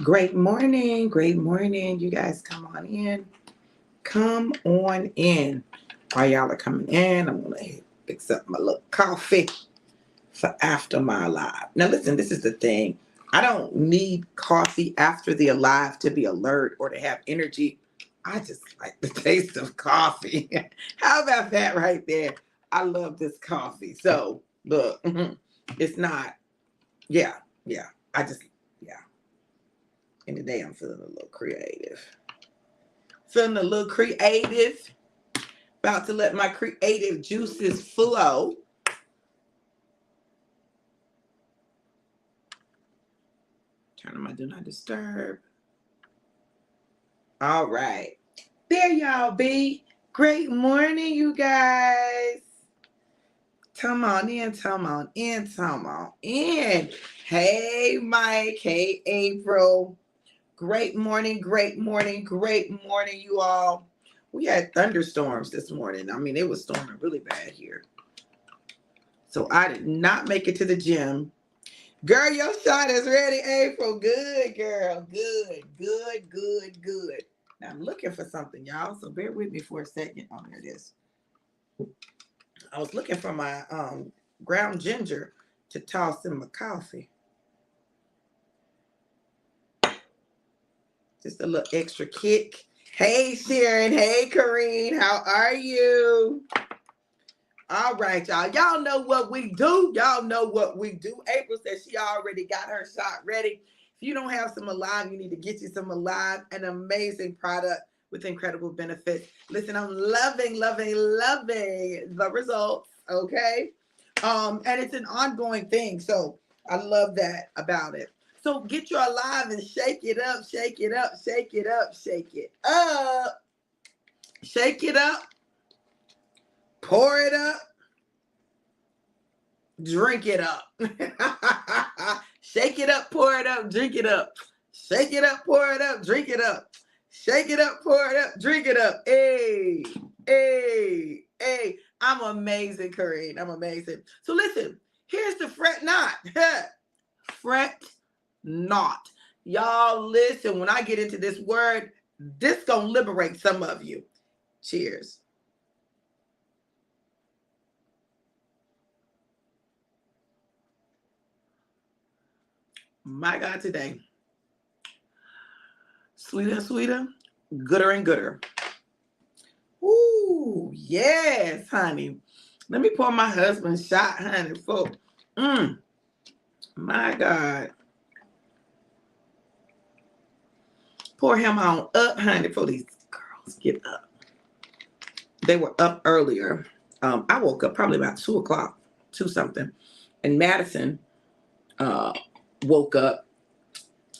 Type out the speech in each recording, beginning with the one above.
Great morning. Great morning. You guys come on in. Come on in. While y'all are coming in, I'm going to fix up my little coffee for after my alive. Now, listen, this is the thing. I don't need coffee after the alive to be alert or to have energy. I just like the taste of coffee. How about that right there? I love this coffee. So, look, it's not, yeah, yeah. I just, yeah. And today I'm feeling a little creative. Feeling a little creative. About to let my creative juices flow. Turn on my do not disturb. All right. There y'all be. Great morning, you guys. Come on in, come on in, come on in. Hey, Mike. Hey, April. Great morning, great morning, great morning, you all. We had thunderstorms this morning. I mean, it was storming really bad here. So I did not make it to the gym. Girl, your shot is ready, April. Good, girl. Good, good, good, good. Now I'm looking for something, y'all. So bear with me for a second. Oh, there it is. I was looking for my ground ginger to toss in my coffee. Just a little extra kick. Hey, Sharon. Hey, Corrine. How are you? All right, y'all. Y'all know what we do. Y'all know what we do. April says she already got her shot ready. If you don't have some Alive, you need to get you some Alive, an amazing product with incredible benefits. Listen, I'm loving the results, okay? And it's an ongoing thing, so I love that about it. So get your Alive and shake it up, shake it up, shake it up, shake it up. Shake it up. Pour it up. Drink it up. Shake it up, pour it up, drink it up. Shake it up, pour it up, drink it up. Shake it up, pour it up, drink it up. Hey, hey, hey. I'm amazing, Corinne. I'm amazing. So listen, here's the fret not. Fret not. Y'all listen, when I get into this word, this gonna liberate some of you. Cheers. My God, today. Sweeter and sweeter, gooder and gooder. Ooh, yes, honey. Let me pour my husband's shot, honey. For, my God. Pour him on up, honey, before these girls get up. They were up earlier. I woke up probably about 2 o'clock, 2 something. And Madison woke up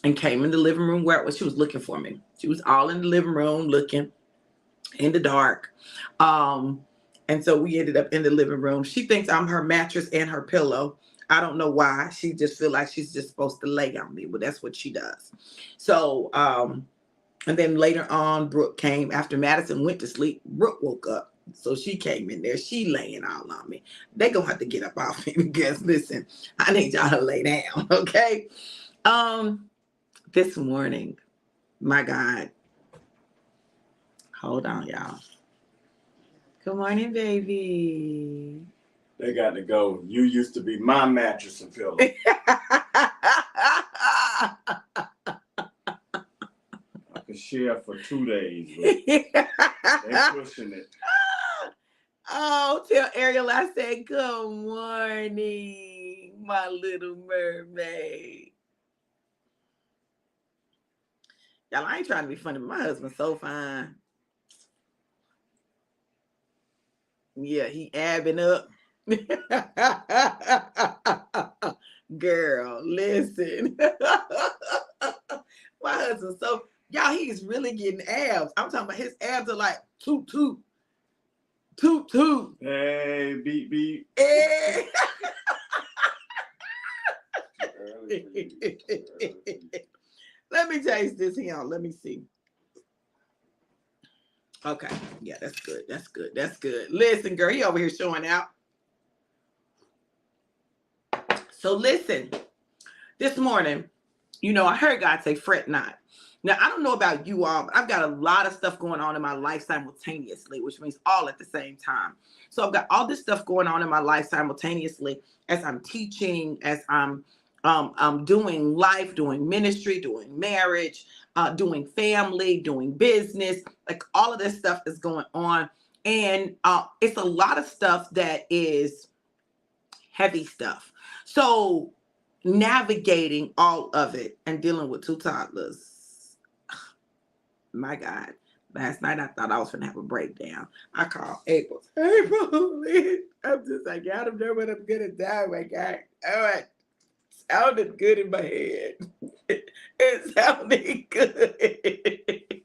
and came in the living room where she was looking for me. She was all in the living room looking in the dark. And so we ended up in the living room. She thinks I'm her mattress and her pillow. I don't know why. She just feel like she's just supposed to lay on me, but that's what she does. So, and then later on, Brooke came after Madison went to sleep. Brooke woke up. So she came in there. She laying all on me. They gonna have to get up off me because listen, I need y'all to lay down, okay? This morning, my God. Hold on, y'all. Good morning, baby. They got to go. You used to be my mattress and pillow. I could share for 2 days. They're pushing it. Oh, tell Ariel I said good morning, my little mermaid. Y'all, I ain't trying to be funny, but my husband's so fine. Yeah, he abbing up. Girl, listen. My husband's so, y'all, he's really getting abs. I'm talking about his abs are like toot, toot. Toot, toot. Hey, beep, beep. Hey. Let me taste this here. Let me see. Okay. Yeah, that's good. That's good. That's good. Listen, girl, he over here showing out. So listen, this morning, I heard God say, fret not. Now, I don't know about you all, but I've got a lot of stuff going on in my life simultaneously, which means all at the same time. So I've got all this stuff going on in my life simultaneously as I'm teaching, as I'm doing life, doing ministry, doing marriage, doing family, doing business. Like all of this stuff is going on. And it's a lot of stuff that is heavy stuff. So navigating all of it and dealing with two toddlers, my God. Last night I thought I was gonna have a breakdown. I called April. April, I'm just like, I don't know when I'm gonna die, my God. All right. Sounded good in my head. It sounded good.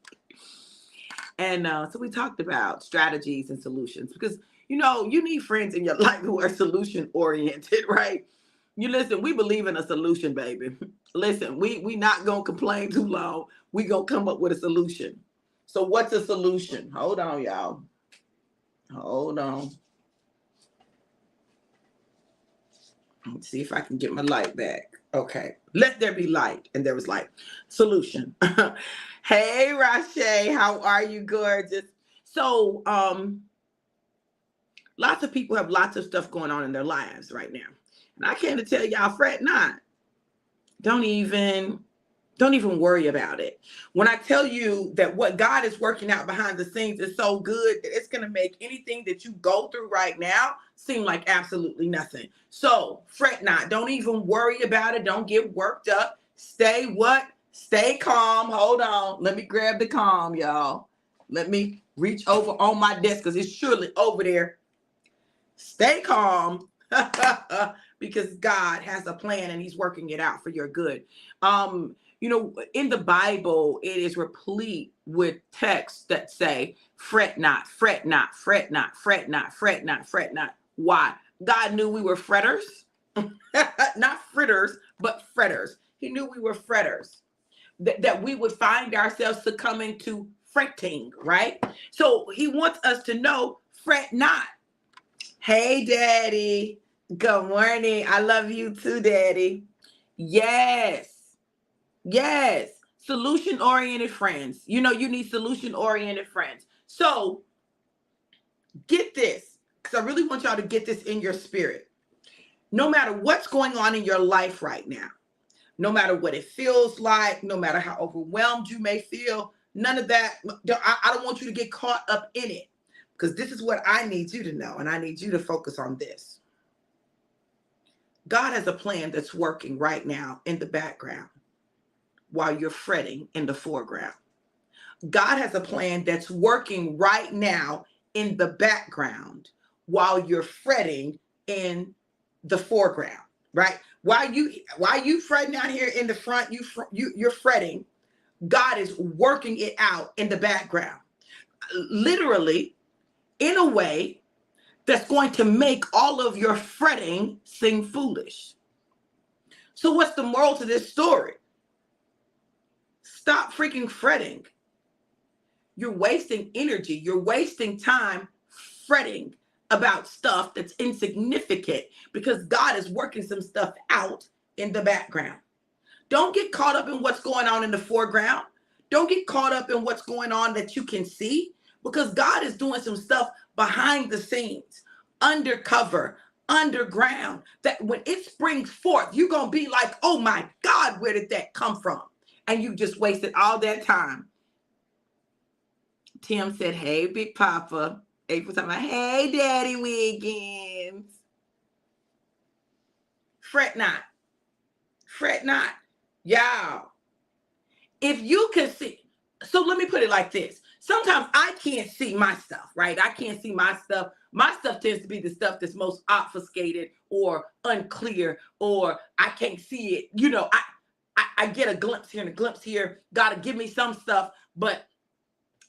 And so we talked about strategies and solutions because, you need friends in your life who are solution oriented, right? You listen, we believe in a solution, baby. Listen, we not going to complain too long. We going to come up with a solution. So what's a solution? Hold on, y'all. Hold on. Let's see if I can get my light back. Okay. Let there be light. And there was light. Solution. Hey, Rashay, how are you, gorgeous? So, lots of people have lots of stuff going on in their lives right now. And I came to tell y'all, fret not. Don't even worry about it. When I tell you that what God is working out behind the scenes is so good that it's going to make anything that you go through right now seem like absolutely nothing. So fret not. Don't even worry about it. Don't get worked up. Stay what? Stay calm. Hold on. Let me grab the calm, y'all. Let me reach over on my desk because it's surely over there. Stay calm. Because God has a plan and he's working it out for your good. In the Bible, it is replete with texts that say, fret not, fret not, fret not, fret not, fret not, fret not. Why? God knew we were fretters, not fritters, but fretters. He knew we were fretters, that we would find ourselves succumbing to fretting, right? So he wants us to know, fret not. Hey, Daddy. Good morning. I love you too, Daddy. Yes. Solution-oriented friends. You need solution-oriented friends. So get this, because I really want y'all to get this in your spirit. No matter what's going on in your life right now, no matter what it feels like, no matter how overwhelmed you may feel, none of that, I don't want you to get caught up in it, because this is what I need you to know, and I need you to focus on this. God has a plan that's working right now in the background while you're fretting in the foreground. God has a plan that's working right now in the background while you're fretting in the foreground, right? While you fretting out here in the front, you're fretting. God is working it out in the background, literally, in a way that's going to make all of your fretting seem foolish. So what's the moral to this story? Stop freaking fretting. You're wasting energy. You're wasting time fretting about stuff that's insignificant because God is working some stuff out in the background. Don't get caught up in what's going on in the foreground. Don't get caught up in what's going on that you can see, because God is doing some stuff behind the scenes, undercover, underground, that when it springs forth, you're going to be like, oh my God, where did that come from? And you just wasted all that time. Tim said, hey, Big Papa. April talking about, hey, Daddy Wiggins. Fret not. Fret not. Y'all, if you can see, so let me put it like this. Sometimes I can't see my stuff, right? I can't see my stuff. My stuff tends to be the stuff that's most obfuscated or unclear, or I can't see it. I get a glimpse here and a glimpse here. Gotta give me some stuff, but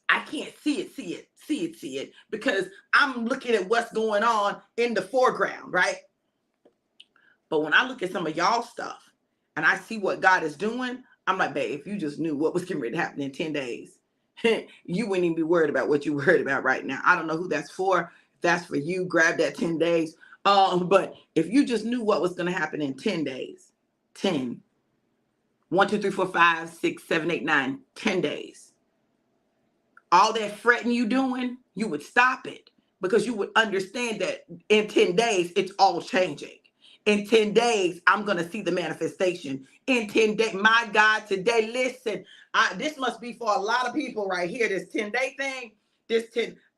I can't see it because I'm looking at what's going on in the foreground, right? But when I look at some of y'all stuff and I see what God is doing, I'm like, babe, if you just knew what was getting ready to happen in 10 days, you wouldn't even be worried about what you're worried about right now. I don't know who that's for. If that's for you, grab that 10 days. But if you just knew what was going to happen in 10 days, 10, 1, 2, 3, 4, 5, 6, 7, 8, 9, 10 days. All that fretting you doing, you would stop it because you would understand that in 10 days, it's all changing. In 10 days, I'm going to see the manifestation. In 10 days, my God, today, listen, this must be for a lot of people right here, this 10-day thing.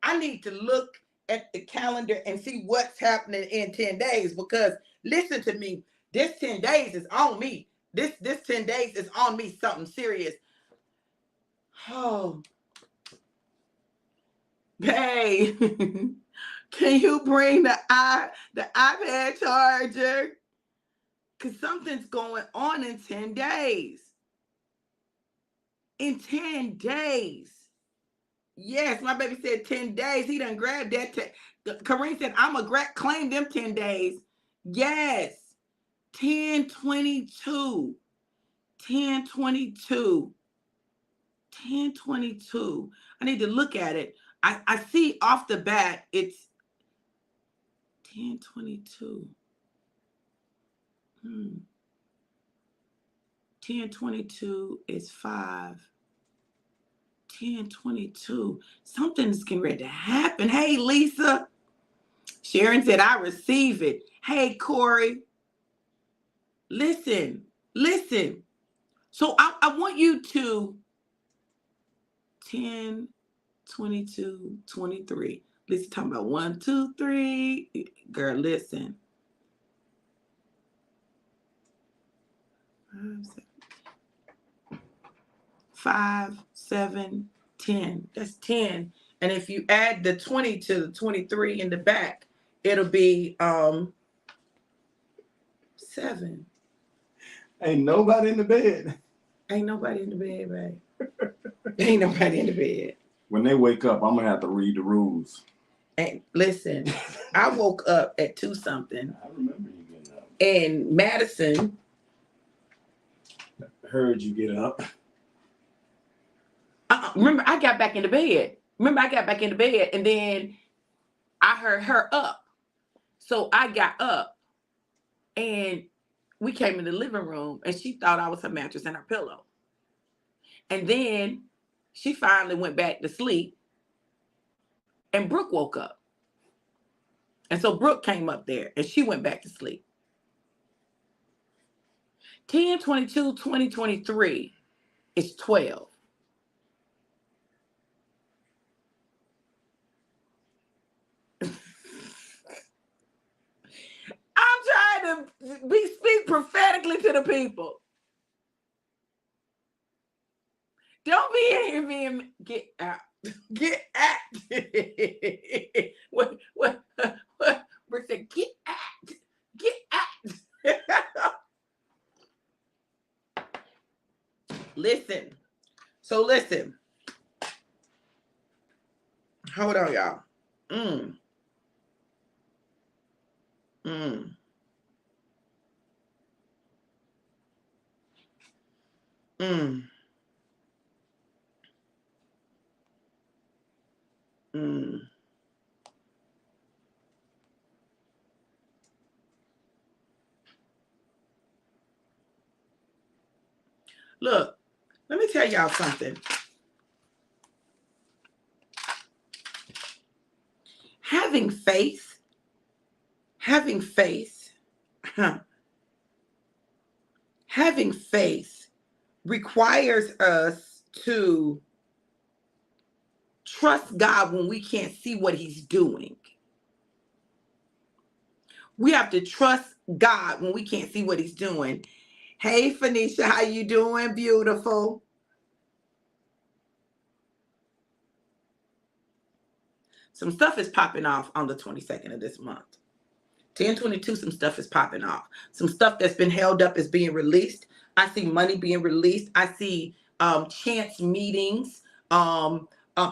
I need to look at the calendar and see what's happening in 10 days because listen to me, this 10 days is on me. This 10 days is on me, something serious. Oh, hey, can you bring the iPad charger? Because something's going on in 10 days. In 10 days. Yes, my baby said 10 days. He done grabbed that. Kareem said, I'm going to claim them 10 days. Yes. 10/22. 10/22. 10/22. I need to look at it. I see off the bat, it's 10/22. 10/22 is 5. 10/22. Something's getting ready to happen. Hey, Lisa. Sharon said, I receive it. Hey, Corey. Listen. So I want you to 10, 22, 23. Lisa talking about 1, 2, 3. Girl, listen. 5, 7, 10. That's 10. And if you add the 20 to the 23 in the back, it'll be 7. Ain't nobody in the bed. Ain't nobody in the bed, babe. Ain't nobody in the bed. When they wake up, I'm gonna have to read the rules. And listen, I woke up at 2 something. I remember you getting up. And Madison heard you get up. Remember, I got back into bed. And then I heard her up. So I got up and we came in the living room and she thought I was her mattress and her pillow. And then she finally went back to sleep and Brooke woke up. And so Brooke came up there and she went back to sleep. 10/22/2023 is 12. I'm trying to speak prophetically to the people. Don't be in here being get out. Get out. what Rick said, get out. Get out. Listen. So listen. Hold on, y'all. Look, let me tell y'all something. Having faith requires us to trust God when we can't see what he's doing. We have to trust God when we can't see what he's doing. Hey, Phoenicia, how you doing? Beautiful. Some stuff is popping off on the 22nd of this month. 10/22, some stuff is popping off. Some stuff that's been held up is being released. I see money being released. I see chance meetings,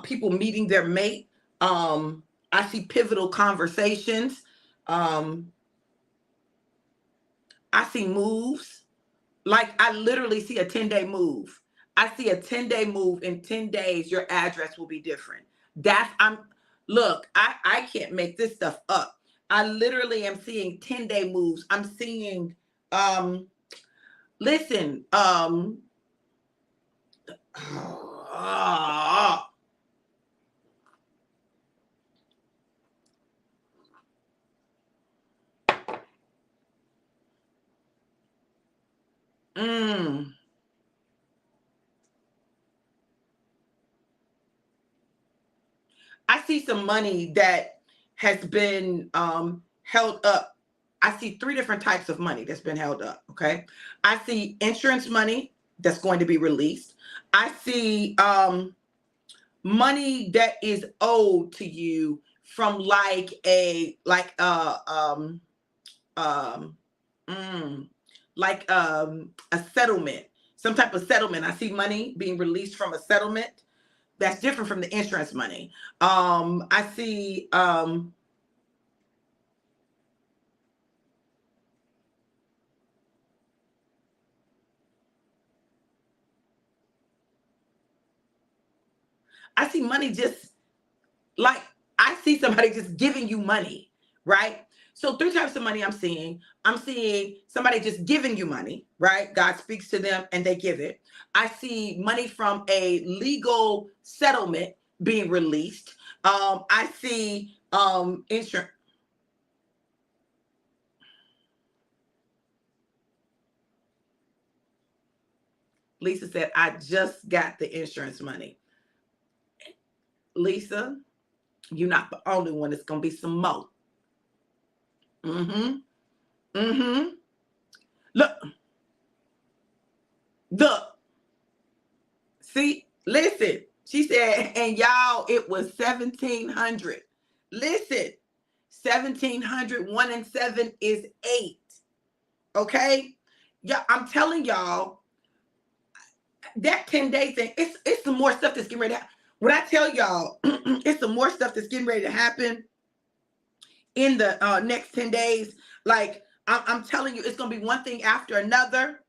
people meeting their mate. I see pivotal conversations. I see moves. Like I literally see a 10-day move. I see a 10-day move. In 10 days, your address will be different. Look, I can't make this stuff up. I literally am seeing 10-day moves. I'm seeing Listen, I see some money that has been held up. I see three different types of money that's been held up. Okay. I see insurance money that's going to be released. I see money that is owed to you from like a a settlement, some type of settlement. I see money being released from a settlement that's different from the insurance money. I see money just like, I see somebody just giving you money, right? So three types of money I'm seeing. I'm seeing somebody just giving you money, right? God speaks to them and they give it. I see money from a legal settlement being released. I see insurance. Lisa said, I just got the insurance money. Lisa, you're not the only one. It's going to be some more. Look, see, listen. She said, and y'all, it was 1,700. Listen, 1,700, 1 and 7 is 8. Okay? Yeah, I'm telling y'all, that 10-day thing, it's some more stuff that's getting ready to happen. When I tell y'all, it's some more stuff that's getting ready to happen in the next 10 days. Like, I'm telling you, it's going to be one thing after another.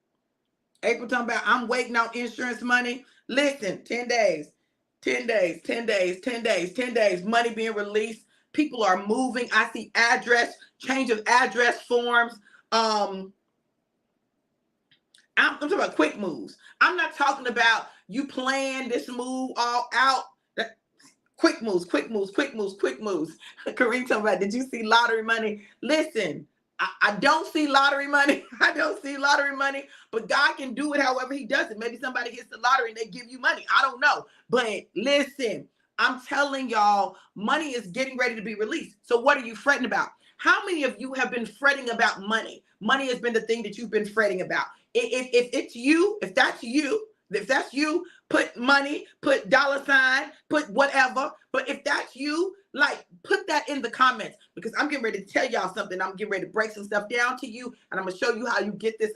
April talking about, I'm waiting on insurance money. Listen, 10 days, 10 days, 10 days, 10 days, 10 days, money being released. People are moving. I see change of address forms. I'm talking about quick moves. I'm not talking about you plan this move all out. Quick moves, quick moves, quick moves, quick moves. Kareem talking about, did you see lottery money? Listen, I don't see lottery money. I don't see lottery money, but God can do it however he does it. Maybe somebody hits the lottery and they give you money. I don't know. But listen, I'm telling y'all, money is getting ready to be released. So what are you fretting about? How many of you have been fretting about money? Money has been the thing that you've been fretting about. If it's you, if that's you, put money, put dollar sign, put whatever. But if that's you, like, put that in the comments, because I'm getting ready to tell y'all something. I'm getting ready to break some stuff down to you, and I'm going to show you how you get this.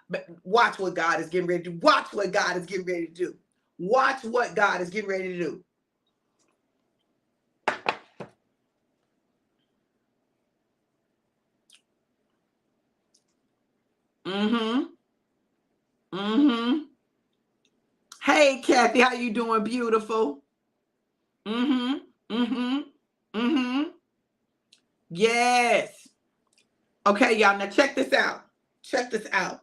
But watch what God is getting ready to do. Watch what God is getting ready to do. Watch what God is getting ready to do. Hey, Kathy, how you doing, beautiful? Yes. Okay, y'all, now check this out. Check this out.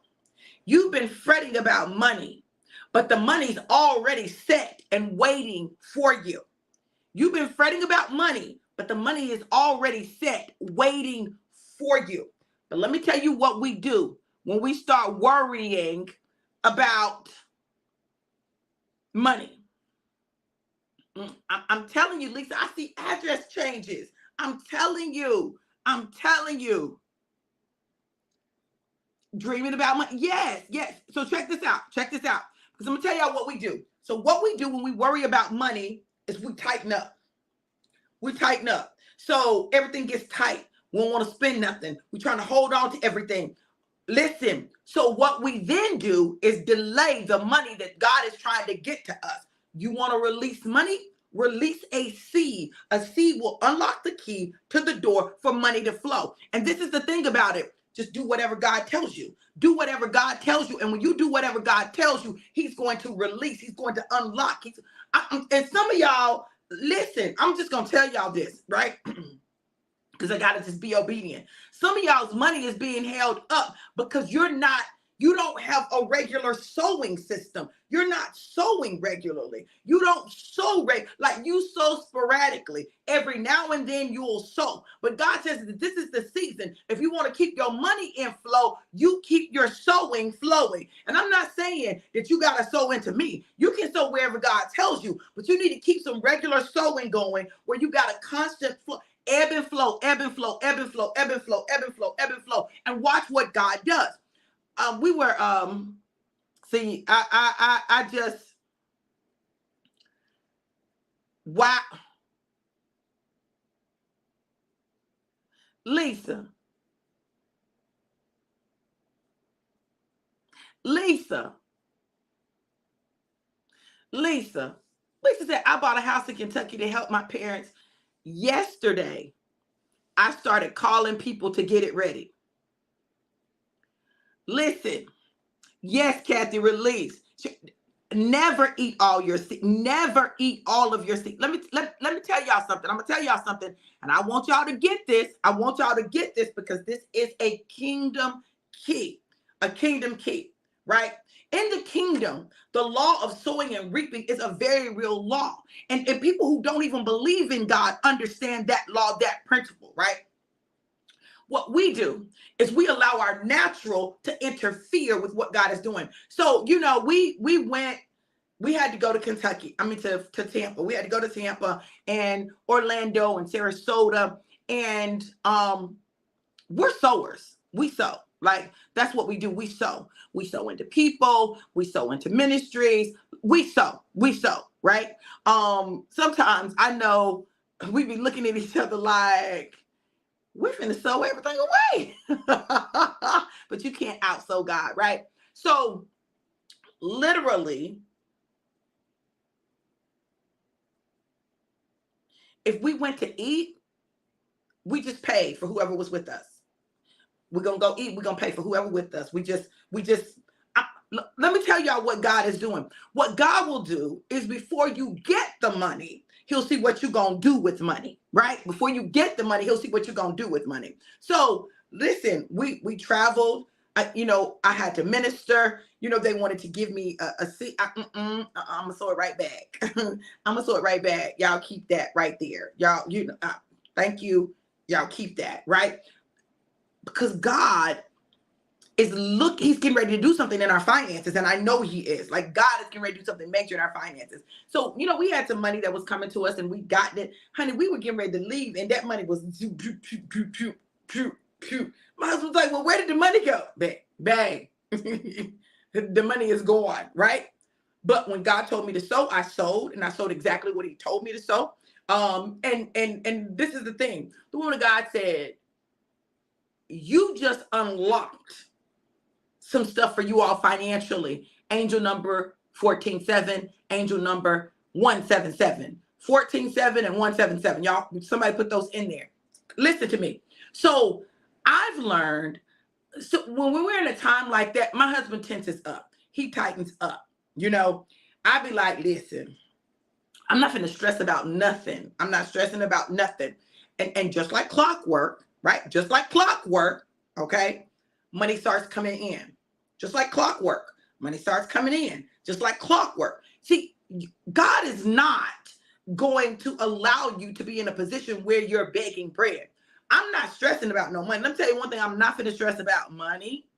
You've been fretting about money, but the money's already set and waiting for you. You've been fretting about money, but the money is already set, waiting for you. But let me tell you what we do when we start worrying about money. I'm telling you, Lisa, I see address changes. I'm telling you. Dreaming about money. Yes. So check this out. Because I'm going to tell y'all what we do. So what we do when we worry about money is we tighten up. So everything gets tight. We don't want to spend nothing. We're trying to hold on to everything. Listen. So what we then do is delay the money that God is trying to get to us. You want to release money? Release a seed. A seed will unlock the key to the door for money to flow. And this is the thing about it. Just do whatever God tells you. Do whatever God tells you. And when you do whatever God tells you, he's going to release. He's going to unlock. And some of y'all, listen, I'm just going to tell y'all this, right? Because I got to just be obedient. Some of y'all's money is being held up because you're not You don't have a regular sowing system. You're not sowing regularly. You don't sow like you sow sporadically. Every now and then you'll sow. But God says that this is the season. If you want to keep your money in flow, you keep your sowing flowing. And I'm not saying that you got to sow into me. You can sow wherever God tells you, but you need to keep some regular sowing going where you got a constant flow. Ebb and flow, ebb and flow, ebb and flow, ebb and flow, ebb and flow, ebb and flow, and watch what God does. We were see, I just wow, Lisa, Lisa, Lisa, Lisa said I bought a house in Kentucky to help my parents. Yesterday, I started calling people to get it ready. Listen, yes, Kathy, release. Never eat all your seed. Never eat all of your seed. Let me tell y'all something. I'm gonna tell y'all something, and I want y'all to get this. I want y'all to get this because this is a kingdom key. A kingdom key, right? In the kingdom, the law of sowing and reaping is a very real law. And people who don't even believe in God understand that law, that principle, right? What we do is we allow our natural to interfere with what God is doing. So, you know, we had to go to Kentucky. I mean, to Tampa. We had to go to Tampa and Orlando and Sarasota. And we're sowers. We sow. Like, that's what we do. We sow. We sow into people. We sow into ministries. We sow, right? Sometimes I know we be looking at each other like, we're finna sow everything away. But you can't out-sow God, right? So literally, if we went to eat, we just paid for whoever was with us. We're gonna go eat, we're gonna pay for whoever with us. Let me tell y'all what God is doing. What God will do is before you get the money, he'll see what you're going to do with money, right? Before you get the money, he'll see what you're going to do with money. So listen, we traveled. I had to minister. They wanted to give me a seat. I'm going to throw it right back. I'm going to throw it right back. Y'all keep that right there. Y'all, thank you. Y'all keep that, right? Because God he's getting ready to do something in our finances. And I know he is. Like, God is getting ready to do something major in our finances. So, we had some money that was coming to us and we got it. Honey, we were getting ready to leave and that money was my husband was like, well, where did the money go? Bang. The money is gone, right? But when God told me to sow, I sowed, and I sowed exactly what he told me to sow. And this is the thing. The woman of God said, you just unlocked some stuff for you all financially. Angel number 14-7, angel number 177. 14-7 and 177. Y'all, somebody put those in there. Listen to me. So I've learned, so when we're in a time like that, my husband tenses up. He tightens up. I'd be like, listen, I'm not going to stress about nothing. I'm not stressing about nothing. And just like clockwork, right? Just like clockwork, okay? Money starts coming in. Just like clockwork. Money starts coming in. Just like clockwork. See, God is not going to allow you to be in a position where you're begging bread. I'm not stressing about no money. Let me tell you one thing. I'm not going to stress about money.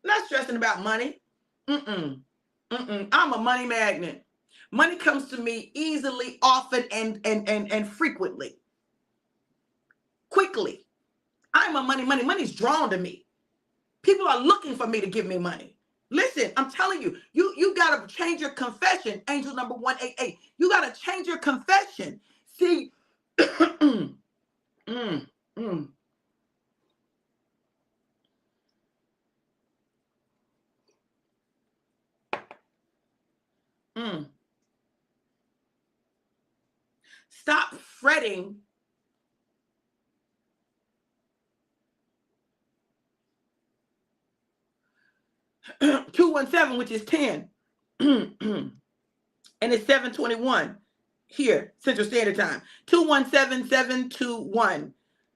I'm not stressing about money. I'm a money magnet. Money comes to me easily, often, and frequently. Quickly. I'm a money's drawn to me. People are looking for me to give me money. Listen, I'm telling you, you got to change your confession. Angel number 188. You got to change your confession. See, Stop fretting. 217, which is 10. And it's 7:21 here, Central Standard Time. 217-721.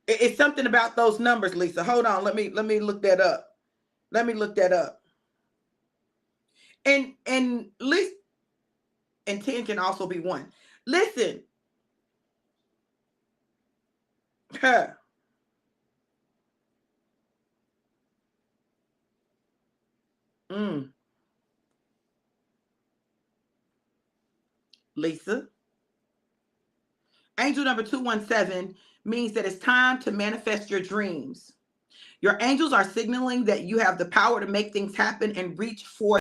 It's something about those numbers, Lisa. Hold on. Let me look that up. Let me look that up. And listen, and 10 can also be 1. Listen. Huh. Lisa. Angel number 217 means that it's time to manifest your dreams. Your angels are signaling that you have the power to make things happen and reach for.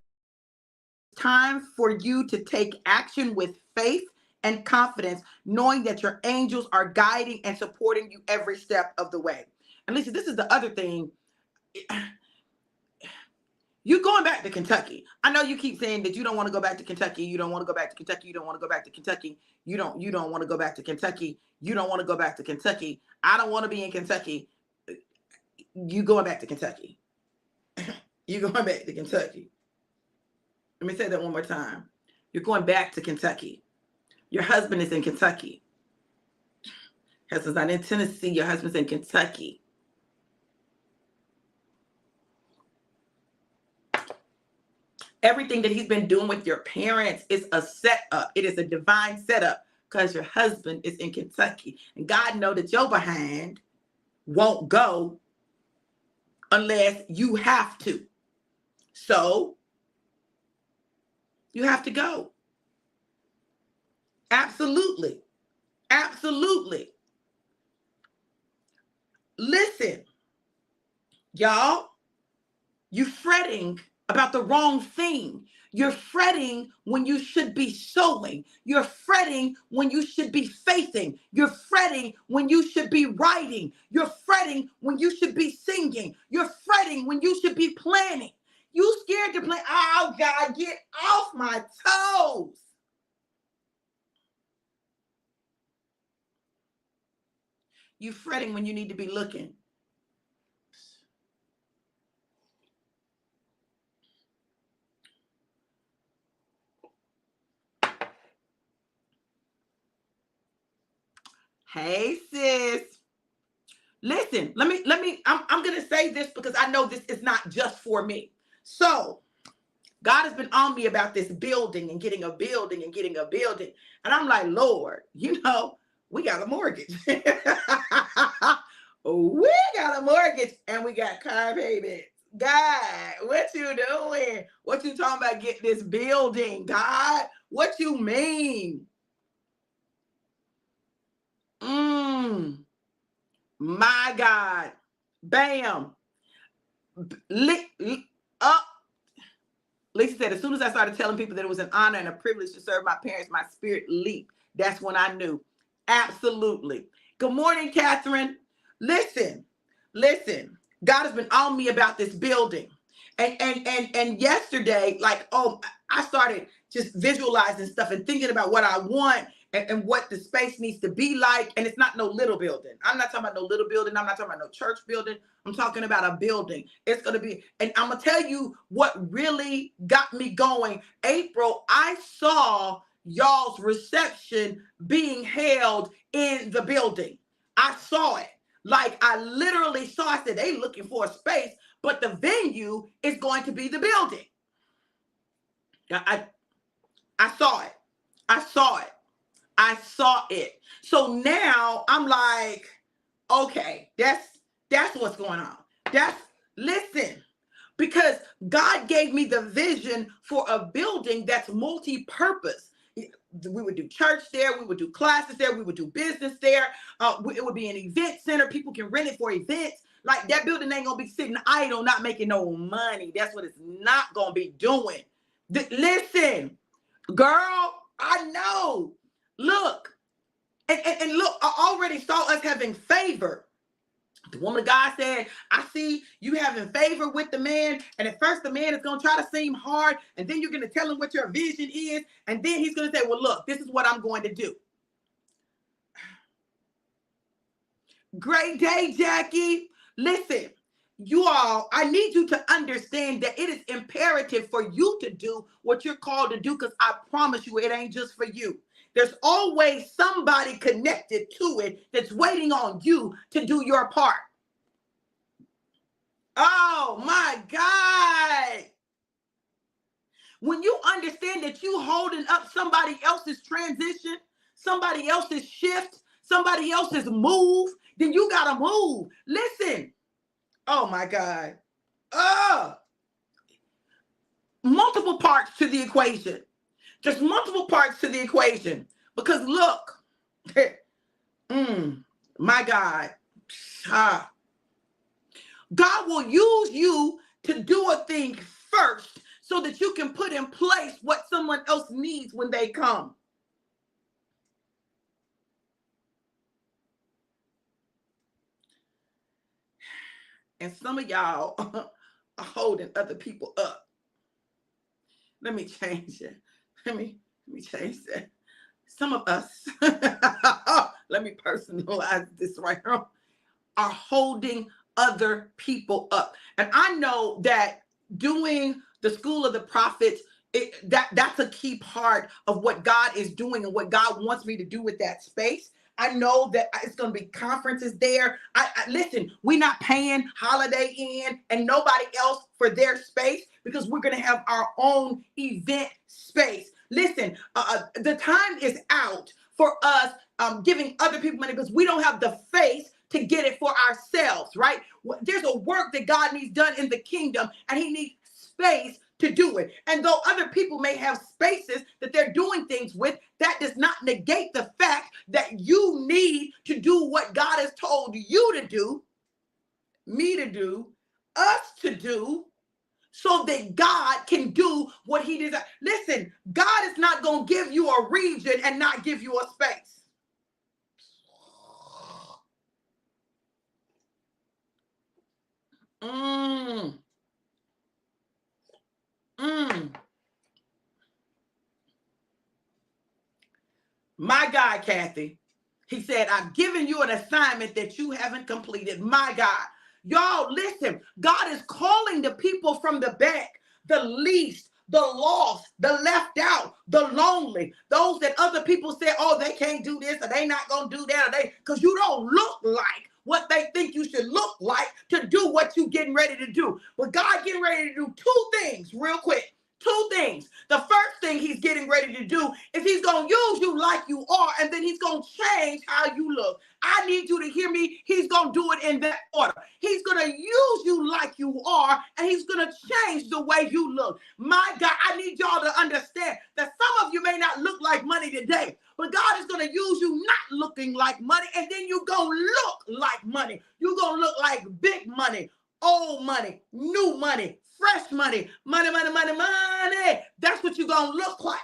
Time for you to take action with faith and confidence, knowing that your angels are guiding and supporting you every step of the way. And listen, this is the other thing. You're going back to Kentucky. I know you keep saying that you don't want to go back to Kentucky. You don't want to go back to Kentucky. You don't want to go back to Kentucky. You don't want to go back to Kentucky. You don't want to go back to Kentucky. I don't want to be in Kentucky. You going back to Kentucky. You're going back to Kentucky. Let me say that one more time. You're going back to Kentucky. Your husband is in Kentucky. Husband's not in Tennessee. Your husband's in Kentucky. Everything that he's been doing with your parents is a setup. It is a divine setup because your husband is in Kentucky. And God knows that your behind won't go unless you have to. So you have to go. Absolutely. Absolutely. Listen, y'all, you're fretting about the wrong thing. You're fretting when you should be sowing. You're fretting when you should be faithing. You're fretting when you should be writing. You're fretting when you should be singing. You're fretting when you should be planning. You scared to plan. Oh, God, get off my toes. You fretting when you need to be looking. Hey, sis. Listen, I'm going to say this because I know this is not just for me. So God has been on me about this building and getting a building and getting a building. And I'm like, Lord, we got a mortgage. We got a mortgage and we got car payments. God, what you doing? What you talking about getting this building, God? What you mean? My God. Bam. Up. Lisa said, as soon as I started telling people that it was an honor and a privilege to serve my parents, my spirit leaped. That's when I knew. Absolutely. Good morning, Catherine. Listen. God has been on me about this building. And yesterday, I started just visualizing stuff and thinking about what I want and what the space needs to be like. And it's not no little building. I'm not talking about no little building. I'm not talking about no church building. I'm talking about a building. It's going to be, and I'm going to tell you what really got me going. April, I saw y'all's reception being held in the building. I saw it. Like I literally saw, I said, they looking for a space, but the venue is going to be the building. I saw it. I saw it. So now I'm like, okay, that's what's going on. Listen, because God gave me the vision for a building that's multi-purpose. We would do church there. We would do classes there. We would do business there. It would be an event center. People can rent it for events. Like that building ain't going to be sitting idle, not making no money. That's what it's not going to be doing. Listen, girl, I know. Look, and look, I already saw us having favor. The woman of God said, I see you having favor with the man. And at first the man is going to try to seem hard. And then you're going to tell him what your vision is. And then he's going to say, well, look, this is what I'm going to do. Great day, Jackie. Listen, you all, I need you to understand that it is imperative for you to do what you're called to do, because I promise you, it ain't just for you. There's always somebody connected to it that's waiting on you to do your part. Oh my God. When you understand that you holding up somebody else's transition, somebody else's shift, somebody else's move, then you got to move. Listen. Oh my God. Multiple parts to the equation. Just multiple parts to the equation. Because look, my God. God will use you to do a thing first so that you can put in place what someone else needs when they come. And some of y'all are holding other people up. Let me change it. Let me change that. Some of us, let me personalize this right now, are holding other people up. And I know that doing the School of the Prophets, that's a key part of what God is doing and what God wants me to do with that space. I know that it's going to be conferences there. Listen, we're not paying Holiday Inn and nobody else for their space because we're going to have our own event space. Listen, the time is out for us giving other people money because we don't have the faith to get it for ourselves, right? There's a work that God needs done in the kingdom, and he needs space to do it. And though other people may have spaces that they're doing things with, that does not negate the fact that you need to do what God has told you to do, me to do, us to do, so that God can do what he desires. Listen, God is not going to give you a region and not give you a space. My God, Kathy, he said, I've given you an assignment that you haven't completed. My God. Y'all, listen, God is calling the people from the back, the least, the lost, the left out, the lonely, those that other people say, oh, they can't do this or they not going to do that, or they, because you don't look like what they think you should look like to do what you getting ready to do. But God getting ready to do two things real quick. Two things. The first thing he's getting ready to do is he's going to use you like you are, and then he's going to change how you look. I need you to hear me. He's going to do it in that order. He's going to use you like you are, and he's going to change the way you look. My God, I need y'all to understand that some of you may not look like money today, but God is going to use you not looking like money, and then you're going to look like money. You're going to look like big money, old money, new money, fresh money, money, money, money, money. That's what you're going to look like.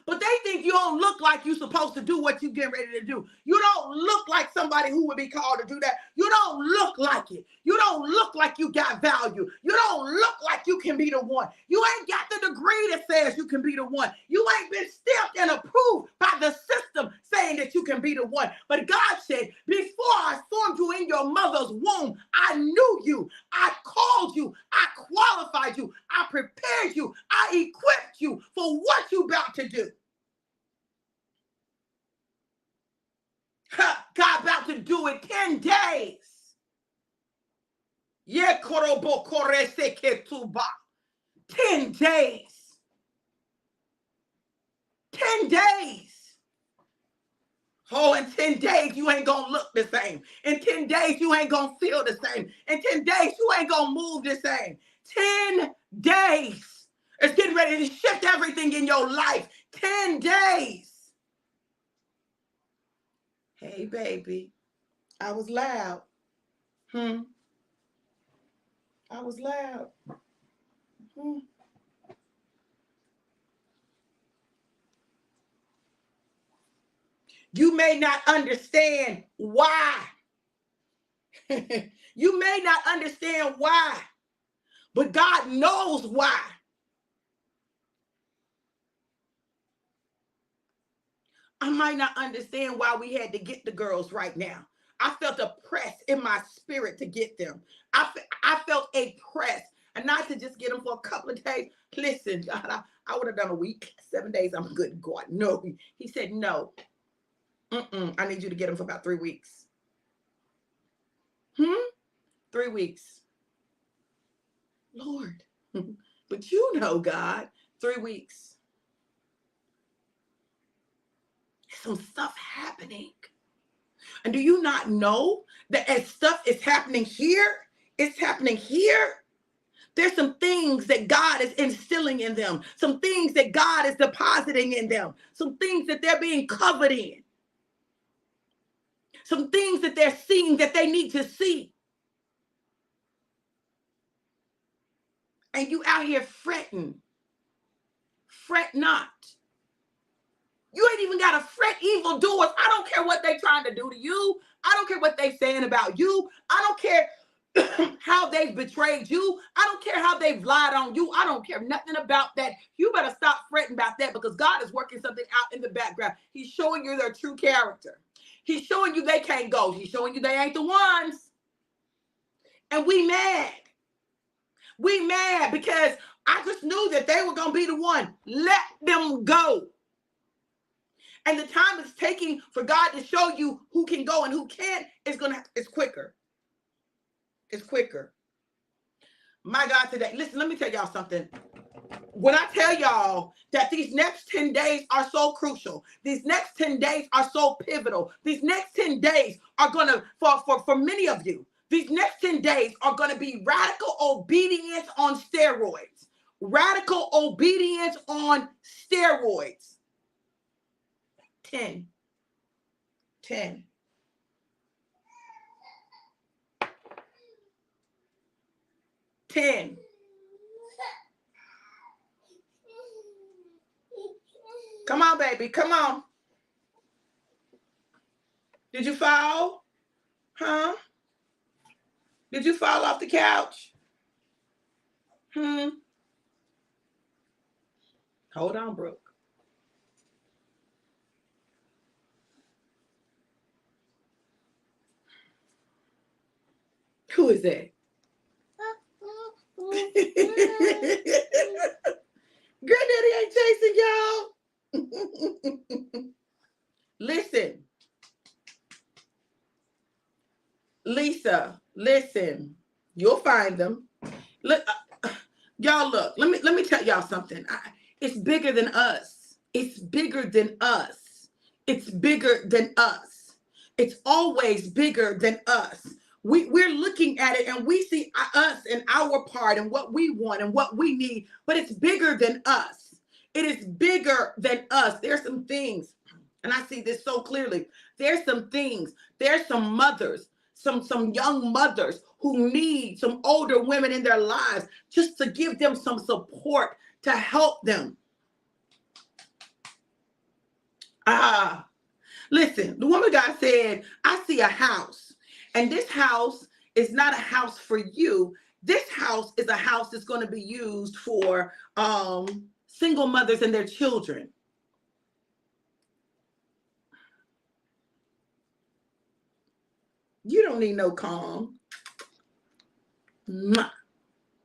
But they think you don't look like you're supposed to do what you get ready to do. You don't look like somebody who would be called to do that. You don't look like it. You don't look like you got value. You don't look like you can be the one. You ain't got the degree that says you can be the one. You ain't been stamped and approved by the system saying that you can be the one. But God said, before I formed you in your mother's womb, I knew you. I called you. I qualified you. I prepared you. I equipped you for what you about to do. God about to do it 10 days. 10 days. 10 days. Oh, in 10 days, you ain't going to look the same. In 10 days, you ain't going to feel the same. In 10 days, you ain't going to move the same. 10 days. It's getting ready to shift everything in your life. 10 days. Hey, baby. I was loud. I was loud. You may not understand why. You may not understand why, but God knows why. I might not understand why we had to get the girls right now. I felt a press in my spirit to get them. I felt a press, and not to just get them for a couple of days. Listen, God, I would have done a week, 7 days. I'm good, God. No, he said no. I need you to get them for about 3 weeks. 3 weeks. Lord. But But you know, God, 3 weeks. Some stuff happening. And do you not know that as stuff is happening here, it's happening here? There's some things that God is instilling in them, some things that God is depositing in them, some things that they're being covered in, some things that they're seeing that they need to see. And you out here fretting. Fret not. You ain't even got to fret evildoers. I don't care what they trying to do to you. I don't care what they saying about you. I don't care how they've betrayed you. I don't care how they've lied on you. I don't care nothing about that. You better stop fretting about that, because God is working something out in the background. He's showing you their true character. He's showing you they can't go. He's showing you they ain't the ones. And we mad. We mad because I just knew that they were going to be the one. Let them go. And the time it's taking for God to show you who can go and who can't it's quicker. It's quicker. My God, today, listen, let me tell y'all something. When I tell y'all that these next 10 days are so crucial, these next 10 days are so pivotal, these next 10 days are going to, for many of you, these next 10 days are going to be radical obedience on steroids. Radical obedience on steroids. 10. 10. 10. Come on, baby. Come on. Did you fall? Huh? Did you fall off the couch? Hold on, Brooke. Who is that? Granddaddy ain't chasing y'all. Listen. Lisa, listen. You'll find them. Look, y'all look. Let me tell y'all something. It's bigger than us. It's bigger than us. It's bigger than us. It's always bigger than us. We're looking at it and we see us and our part and what we want and what we need, but it's bigger than us. It is bigger than us. There's some things, and I see this so clearly. There's some things. There's some mothers, some young mothers who need some older women in their lives just to give them some support to help them. Listen, the woman God said, I see a house, and this house is not a house for you. This house is a house that's going to be used for single mothers and their children. You don't need no calm.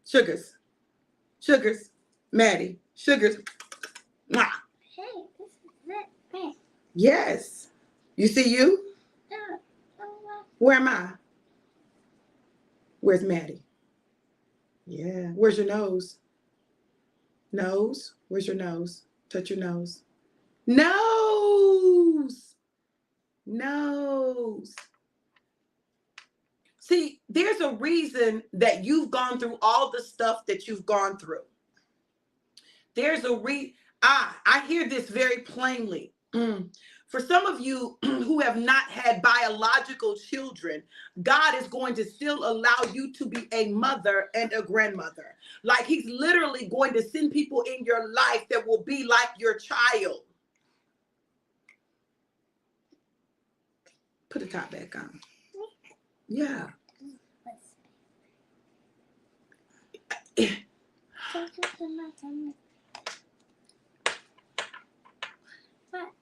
Sugars. Sugars. Maddie. Sugars. Hey, this is it. Yes. You see you? Where am I? Where's Maddie? Yeah. Where's your nose? Nose? Where's your nose? Touch your nose. Nose. Nose. See, there's a reason that you've gone through all the stuff that you've gone through. There's a I hear this very plainly. For some of you who have not had biological children, God is going to still allow you to be a mother and a grandmother. Like he's literally going to send people in your life that will be like your child. Put the top back on. Yeah.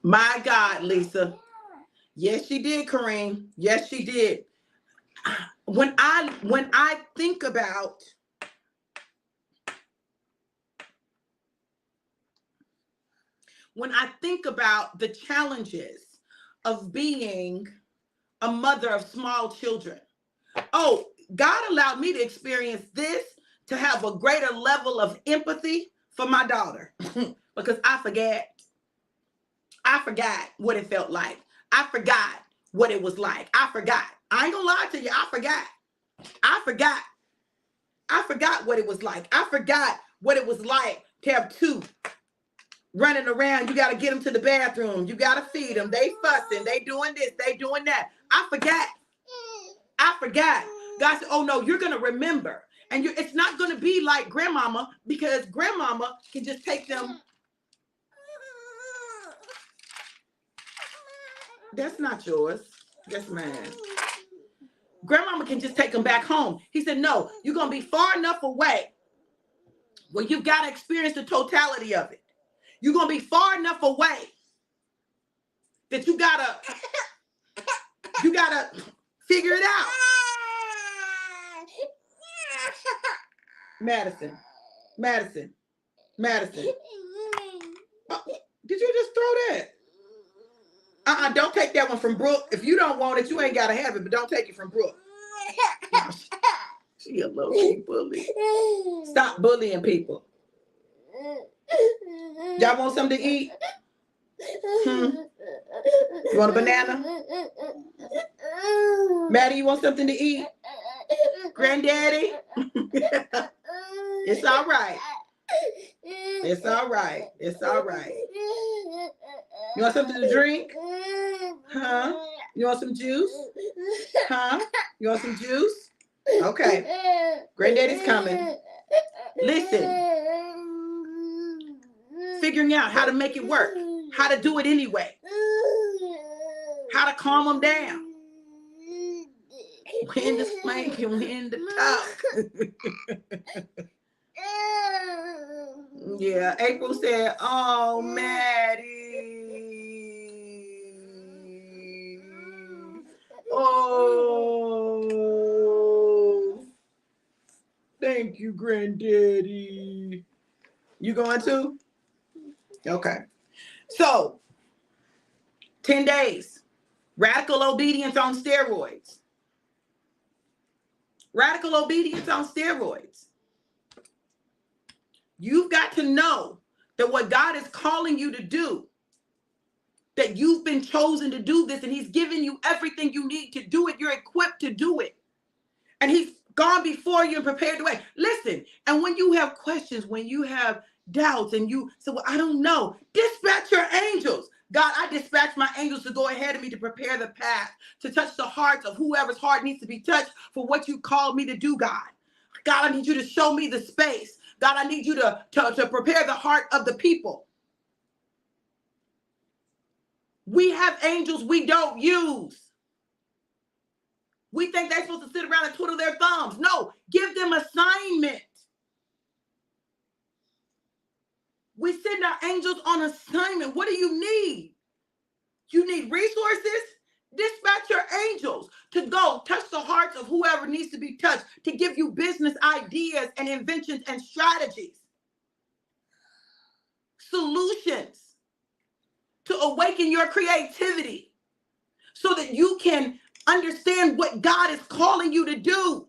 My God, Lisa. Yes, she did, Kareem. Yes, she did. When I think about the challenges of being a mother of small children. Oh, God allowed me to experience this to have a greater level of empathy for my daughter because I forgot what it felt like. I forgot what it was like. I forgot. I ain't gonna lie to you. I forgot what it was like. I forgot what it was like to have two running around. You got to get them to the bathroom. You got to feed them. They fussing. They doing this. They doing that. I forgot. God said, oh no, you're going to remember. And it's not going to be like grandmama, because grandmama can just take them. That's not yours. That's mine. Grandmama can just take them back home. He said, no, you're going to be far enough away where you've got to experience the totality of it. You're going to be far enough away that you gotta figure it out. Madison. Oh, did you just throw that? Don't take that one from Brooke. If you don't want it, you ain't gotta have it, but don't take it from Brooke. She a low-key bully. Stop bullying people. Y'all want something to eat? You want a banana? Maddie, you want something to eat? Granddaddy? It's all right. It's all right. It's all right. You want something to drink? Huh? You want some juice? Huh? You want some juice? Okay. Granddaddy's coming. Listen. Figuring out how to make it work. How to do it anyway. How to calm them down. When to spank and when to talk. Yeah, April said, oh, Maddie. Oh, thank you, Granddaddy. You going to? Okay. So, 10 days. Radical obedience on steroids. Radical obedience on steroids. You've got to know that what God is calling you to do, that you've been chosen to do this, and he's given you everything you need to do it. You're equipped to do it. And he's gone before you and prepared the way. Listen, and when you have questions, when you have doubts, and you say, well, I don't know, dispatch your angels. God, I dispatch my angels to go ahead of me to prepare the path, to touch the hearts of whoever's heart needs to be touched for what you called me to do, God. God, I need you to show me the space. God, I need you to prepare the heart of the people. We have angels we don't use. We think they're supposed to sit around and twiddle their thumbs. No, give them assignment. We send our angels on assignment. What do you need? You need resources? Dispatch your angels to go touch the hearts of whoever needs to be touched, to give you business ideas and inventions and strategies, solutions, to awaken your creativity so that you can understand what God is calling you to do.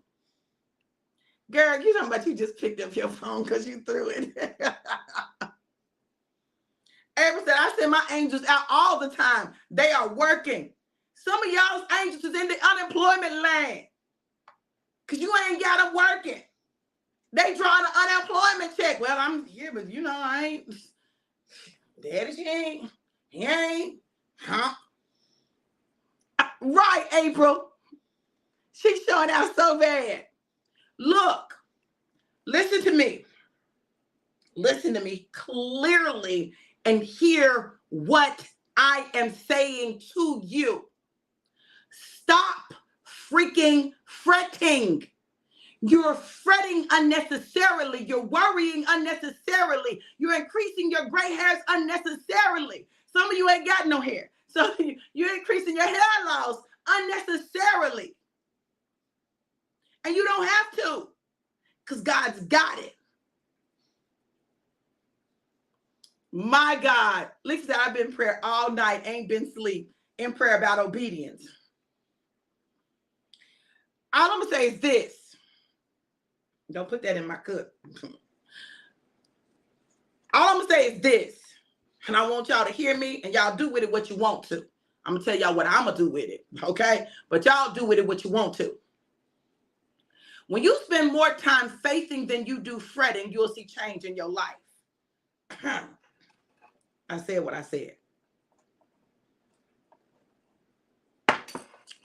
Girl, you talking about you just picked up your phone because you threw it. April said, I send my angels out all the time. They are working. Some of y'all's angels is in the unemployment land because you ain't got them working. They drawing an unemployment check. Well, I'm here, but you know, I ain't. Daddy, he ain't. Huh? Right, April. She's showing out so bad. Look, listen to me. Listen to me clearly and hear what I am saying to you. Stop freaking fretting. You're fretting unnecessarily. You're worrying unnecessarily. You're increasing your gray hairs unnecessarily. Some of you ain't got no hair. So you're increasing your hair loss unnecessarily. And you don't have to, because God's got it. My God. Lisa said, I've been in prayer all night, ain't been sleep, in prayer about obedience. All I'm going to say is this. Don't put that in my cup. All I'm going to say is this, and I want y'all to hear me, and y'all do with it what you want to. I'm going to tell y'all what I'm going to do with it, okay? But y'all do with it what you want to. When you spend more time faithing than you do fretting, you'll see change in your life. I said what I said.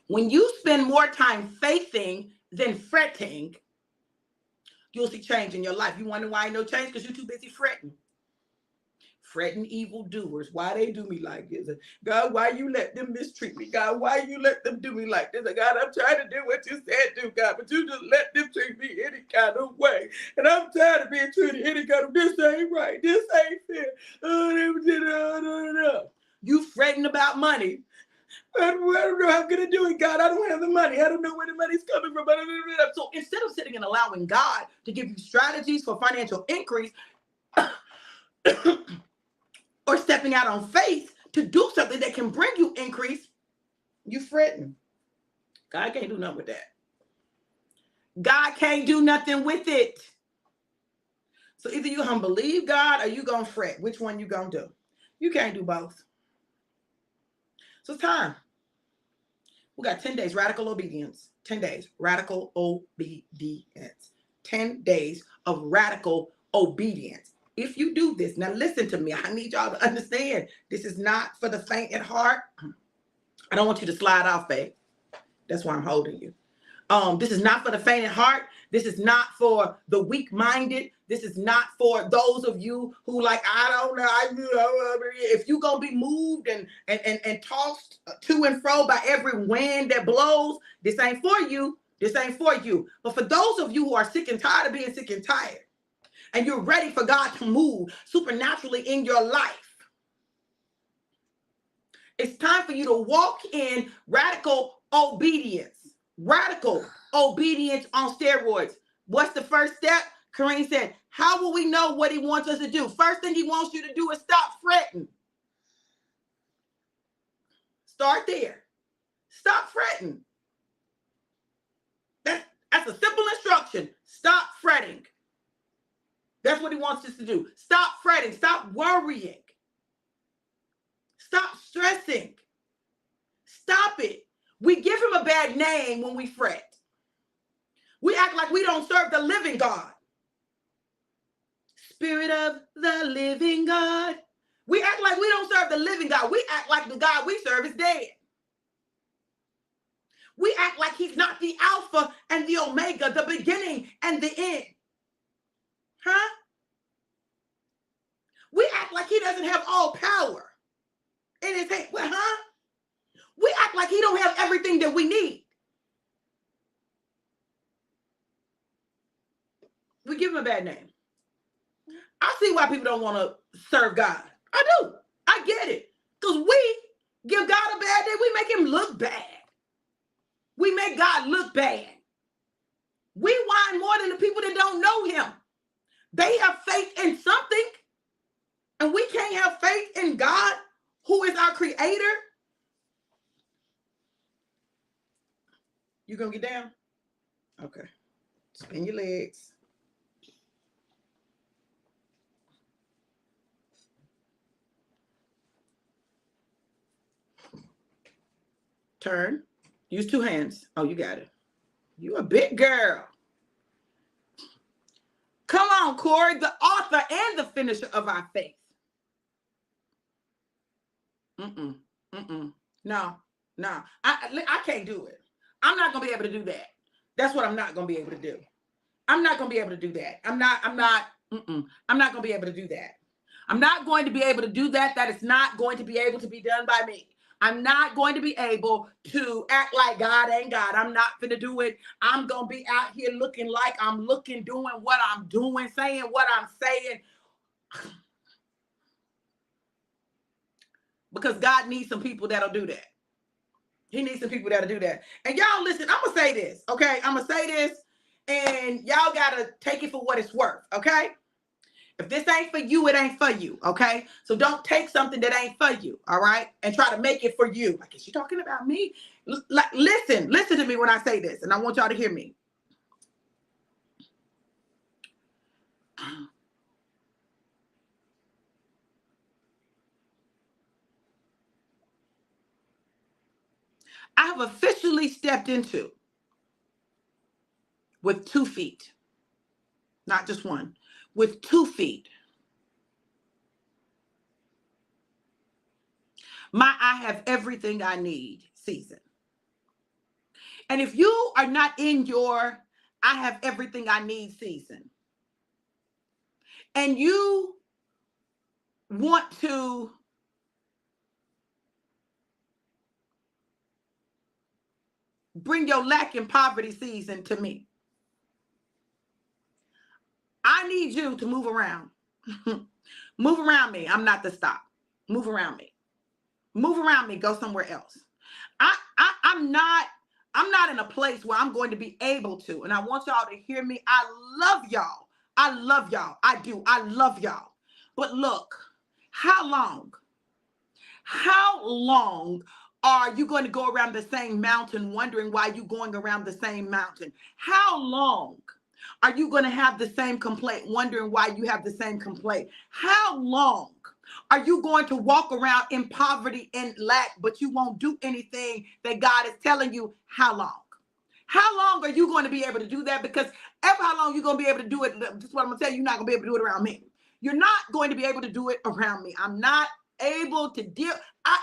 When you spend more time faithing than fretting, you'll see change in your life. You wonder why ain't no change? Because you're too busy fretting. Fretting evildoers. Why they do me like this? God, why you let them mistreat me? God, why you let them do me like this? God, I'm trying to do what you said do, God, but you just let them treat me any kind of way. And I'm tired of being treated any kind of, this ain't right. This ain't fair. You fretting about money. I don't know how I'm going to do it, God. I don't have the money. I don't know where the money's coming from. So instead of sitting and allowing God to give you strategies for financial increase or stepping out on faith to do something that can bring you increase, you fretting. God can't do nothing with that. God can't do nothing with it. So either you're going to believe God or you're going to fret. Which one you going to do? You can't do both. So it's time. We got 10 days, radical obedience. 10 days, radical obedience. 10 days of radical obedience. If you do this, now listen to me. I need y'all to understand. This is not for the faint at heart. I don't want you to slide off, babe. That's why I'm holding you. This is not for the faint at heart. This is not for the weak-minded. This is not for those of you who like, I don't know. If you're going to be moved and tossed to and fro by every wind that blows, this ain't for you. This ain't for you. But for those of you who are sick and tired of being sick and tired, and you're ready for God to move supernaturally in your life, it's time for you to walk in radical obedience. Radical obedience on steroids. What's the first step? Kareem said, how will we know what he wants us to do? First thing he wants you to do is stop fretting. Start there. Stop fretting. That's a simple instruction. Stop fretting. That's what he wants us to do. Stop fretting. Stop worrying. Stop stressing. Stop it. We give him a bad name when we fret. We act like we don't serve the living God. Spirit of the living God. We act like we don't serve the living God. We act like the God we serve is dead. We act like he's not the Alpha and the Omega, the beginning and the end. Huh? We act like he doesn't have all power in his hand. Well, huh? We act like he don't have everything that we need. We give him a bad name. I see why people don't want to serve God. I do. I get it. Because we give God a bad name. We make him look bad. We make God look bad. We whine more than the people that don't know him. They have faith in something, and we can't have faith in God, who is our creator. You gonna get down? Okay. Spin your legs. Turn. Use two hands. Oh, you got it. You a big girl. Come on, Corey, the author and the finisher of our faith. No. I can't do it. I'm not gonna be able to do that. That's what I'm not gonna be able to do. I'm not gonna be able to do that. I'm not gonna be able to do that. I'm not going to be able to do that. That is not going to be able to be done by me. I'm not going to be able to act like God ain't God. I'm not going to do it. I'm going to be out here looking like I'm looking, doing what I'm doing, saying what I'm saying. Because God needs some people that'll do that. He needs some people that'll do that. And y'all listen, I'm going to say this, okay? I'm going to say this, and y'all got to take it for what it's worth, okay? If this ain't for you, it ain't for you, okay? So don't take something that ain't for you, all right? And try to make it for you. Like, is she talking about me? Listen to me when I say this, and I want y'all to hear me. I have officially stepped into with 2 feet, not just one, with 2 feet. My I have everything I need season. And if you are not in your I have everything I need season, and you want to bring your lack and poverty season to me, I need you to move around. Move around me. I'm not the stop. Move around me. Move around me. Go somewhere else. I'm not in a place where I'm going to be able to. And I want y'all to hear me. I love y'all. I love y'all. I do. I love y'all. But look, how long? How long are you going to go around the same mountain wondering why you're going around the same mountain? How long are you going to have the same complaint wondering why you have the same complaint? How long are you going to walk around in poverty and lack, but you won't do anything that God is telling you? How long? How long are you going to be able to do that? Because ever how long you're going to be able to do it, just what I'm going to tell you, you're not going to be able to do it around me. You're not going to be able to do it around me. I'm not able to deal.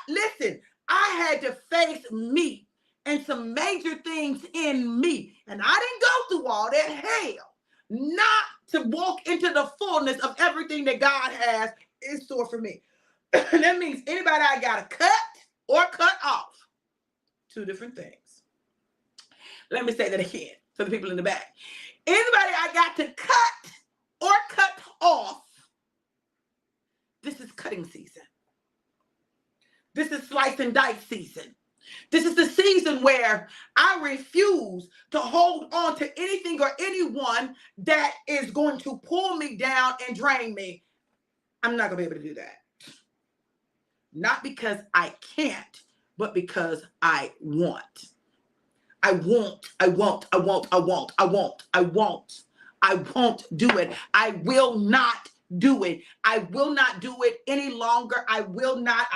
Listen, I had to face me and some major things in me. And I didn't go through all that hell not to walk into the fullness of everything that God has in store for me. That means anybody I got to cut or cut off. 2 different things. Let me say that again for the people in the back. Anybody I got to cut or cut off, this is cutting season. This is slice and dice season. This is the season where I refuse to hold on to anything or anyone that is going to pull me down and drain me. I'm not going to be able to do that. Not because I can't, but because I want. I won't do it. I will not do it. I will not do it any longer. I will not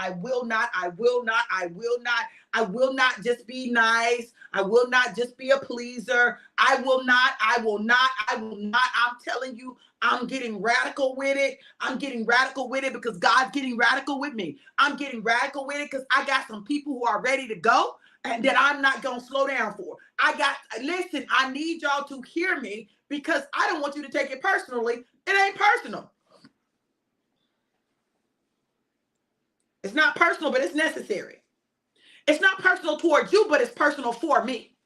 just be nice. I will not just be a pleaser. I will not. I'm telling you, I'm getting radical with it. I'm getting radical with it because God's getting radical with me. I'm getting radical with it because I got some people who are ready to go and that I'm not going to slow down for. Listen, I need y'all to hear me because I don't want you to take it personally. It ain't personal. It's not personal, but it's necessary. It's not personal towards you, but it's personal for me.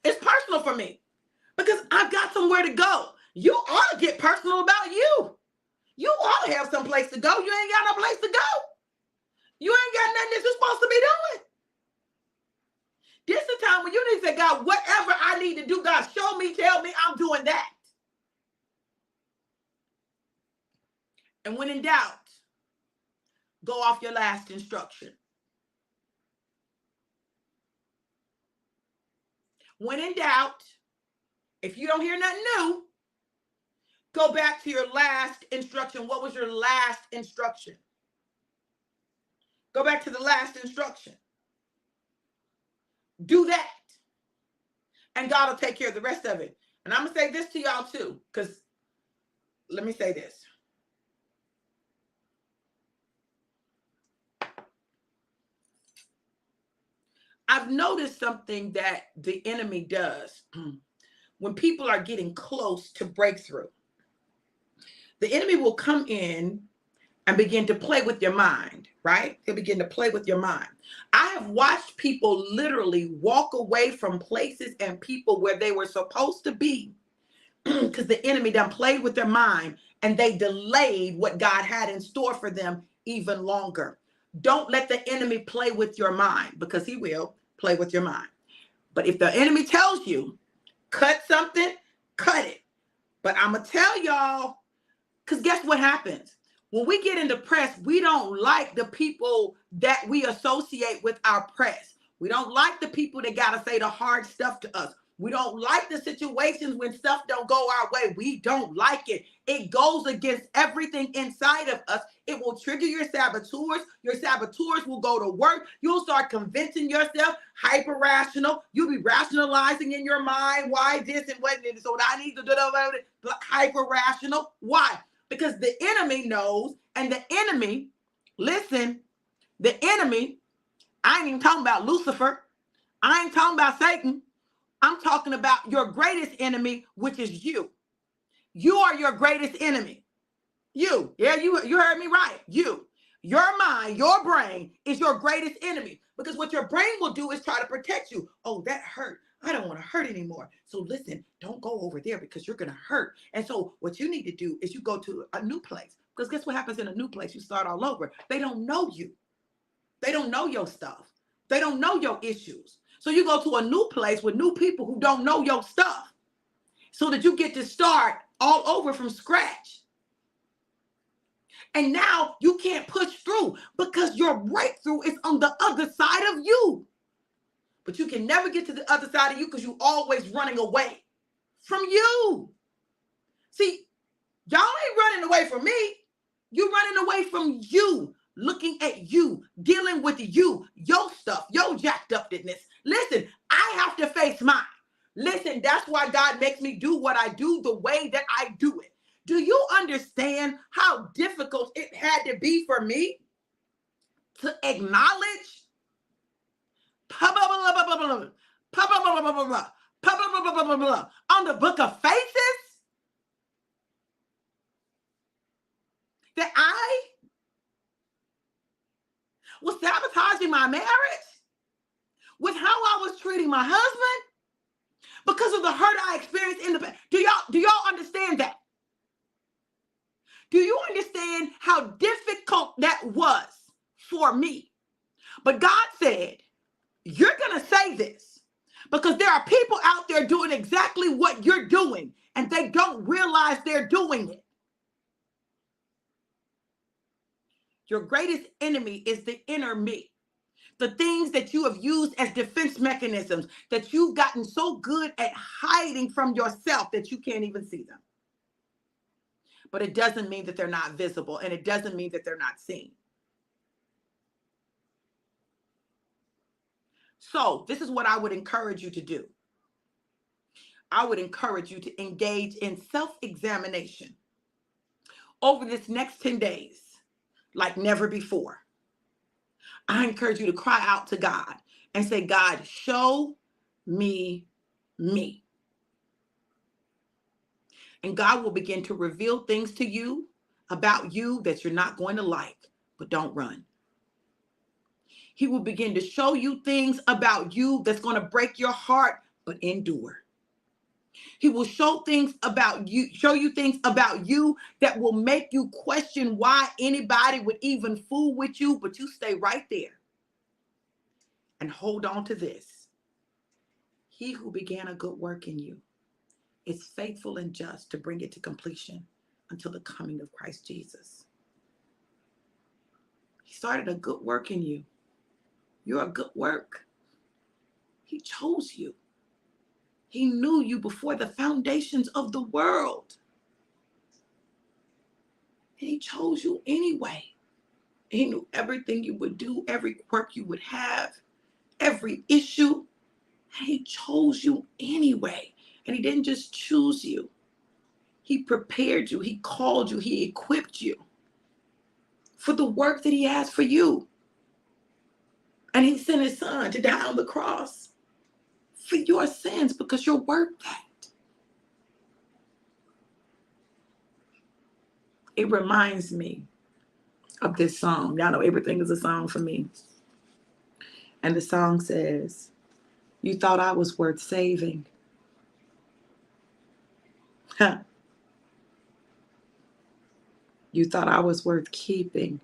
It's personal for me because I've got somewhere to go. You ought to get personal about you. You ought to have some place to go. You ain't got no place to go. You ain't got nothing that you're supposed to be doing. This is the time when you need to say, God, whatever I need to do, God, show me, tell me I'm doing that. And when in doubt, go off your last instruction. When in doubt, if you don't hear nothing new, go back to your last instruction. What was your last instruction? Go back to the last instruction. Do that. And God will take care of the rest of it. And I'm going to say this to y'all too, because let me say this. I've noticed something that the enemy does when people are getting close to breakthrough. The enemy will come in and begin to play with your mind, right? He'll begin to play with your mind. I have watched people literally walk away from places and people where they were supposed to be because the enemy done played with their mind and they delayed what God had in store for them even longer. Don't let the enemy play with your mind because he will play with your mind. But if the enemy tells you, cut something, cut it. But I'm going to tell y'all, because guess what happens? When we get into press, we don't like the people that we associate with our press. We don't like the people that got to say the hard stuff to us. We don't like the situations when stuff don't go our way. We don't like it. It goes against everything inside of us. It will trigger your saboteurs. Your saboteurs will go to work. You'll start convincing yourself, hyper rational. You'll be rationalizing in your mind why this and what, and so I need to do that. Hyper rational. Why? Because the enemy knows, and the enemy, listen, the enemy, I ain't even talking about Lucifer. I ain't talking about Satan. I'm talking about your greatest enemy, which is you. You are your greatest enemy. You. Yeah, you heard me right. You. Your mind, your brain is your greatest enemy. Because what your brain will do is try to protect you. Oh, that hurt. I don't want to hurt anymore. So listen, don't go over there because you're going to hurt. And so what you need to do is you go to a new place. Because guess what happens in a new place? You start all over. They don't know you. They don't know your stuff. They don't know your issues. So you go to a new place with new people who don't know your stuff so that you get to start all over from scratch. And now you can't push through because your breakthrough is on the other side of you. But you can never get to the other side of you because you're always running away from you. See, y'all ain't running away from me. You're running away from you. Looking at you, dealing with you, your stuff, your jacked upness. Listen, I have to face mine. Listen, that's why God makes me do what I do the way that I do it. Do you understand how difficult it had to be for me to acknowledge on the book of faces that I was sabotaging my marriage with how I was treating my husband because of the hurt I experienced in the past? Do y'all understand that? Do you understand how difficult that was for me? But God said, you're going to say this because there are people out there doing exactly what you're doing and they don't realize they're doing it. Your greatest enemy is the inner me. The things that you have used as defense mechanisms that you've gotten so good at hiding from yourself that you can't even see them. But it doesn't mean that they're not visible, and it doesn't mean that they're not seen. So this is what I would encourage you to do. I would encourage you to engage in self-examination over this next 10 days like never before. I encourage you to cry out to God and say, God, show me me. And God will begin to reveal things to you about you that you're not going to like, but don't run. He will begin to show you things about you that's going to break your heart, but endure. He will show you things about you that will make you question why anybody would even fool with you, but you stay right there and hold on to this. He who began a good work in you is faithful and just to bring it to completion until the coming of Christ Jesus. He started a good work in you. You're a good work. He chose you. He knew you before the foundations of the world. And he chose you anyway. He knew everything you would do, every quirk you would have, every issue. And he chose you anyway. And he didn't just choose you. He prepared you. He called you. He equipped you for the work that he has for you. And he sent his son to die on the cross for your sins because you're worth that. It reminds me of this song. Y'all know everything is a song for me. And the song says, you thought I was worth saving. Huh. You thought I was worth keeping.